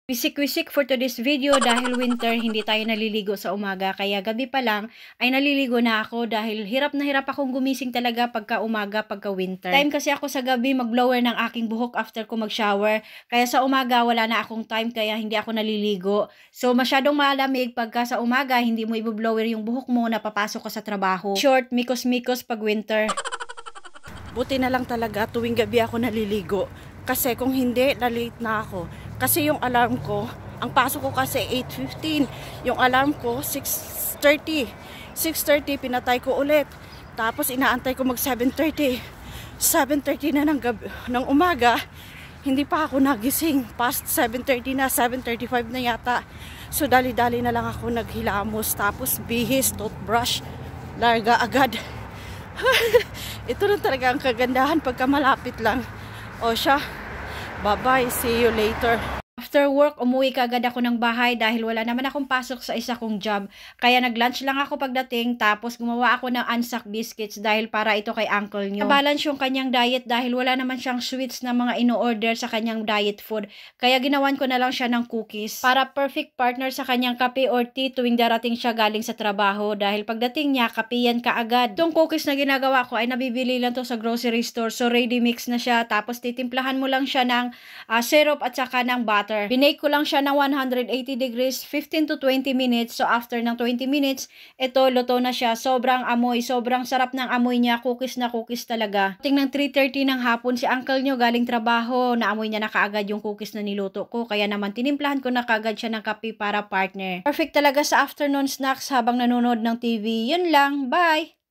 Wisik-wisik for today's video dahil winter hindi tayo naliligo sa umaga kaya gabi pa lang ay naliligo na ako dahil hirap na hirap akong gumising talaga pagka umaga, pagka winter. Time kasi ako sa gabi mag-blower ng aking buhok after ko mag-shower kaya sa umaga wala na akong time kaya hindi ako naliligo. So masyadong malamig pagka sa umaga hindi mo i-blower yung buhok mo na papasok ka sa trabaho. Short, mikos-mikos pag winter. Buti na lang talaga tuwing gabi ako naliligo kasi kung hindi na-late na ako. Kasi yung alarm ko, ang pasok ko kasi 8:15. Yung alarm ko 6:30. 6:30 pinatay ko ulit. Tapos inaantay ko mag 7:30. 7:30 na ng umaga, hindi pa ako nagising. Past 7:30 na, 7:35 na yata. So dali-dali na lang ako naghilamos. Tapos bihis, toothbrush, larga agad. Ito na talaga ang kagandahan pagka malapit lang. O siya, bye-bye, see you later. After work, umuwi kaagad ako ng bahay dahil wala naman akong pasok sa isa kong job. Kaya nag-lunch lang ako pagdating tapos gumawa ako ng unsack biscuits dahil para ito kay uncle nyo. Nabalance yung kanyang diet dahil wala naman siyang sweets na mga ino-order sa kanyang diet food. Kaya ginawan ko na lang siya ng cookies para perfect partner sa kanyang kape or tea tuwing darating siya galing sa trabaho dahil pagdating niya, kape yan kaagad. Itong cookies na ginagawa ko ay nabibili lang to sa grocery store so ready mix na siya tapos titimplahan mo lang siya ng syrup at saka ng butter. Binake ko lang siya ng 180 degrees, 15 to 20 minutes. So after ng 20 minutes, ito luto na siya. Sobrang amoy, sobrang sarap ng amoy niya. Cookies na cookies talaga. Tingnan 3:30 ng hapon si uncle nyo galing trabaho. Naamoy niya na kaagad yung cookies na niluto ko. Kaya naman tinimplahan ko na kaagad siya ng kape para partner. Perfect talaga sa afternoon snacks habang nanonood ng TV. Yun lang. Bye!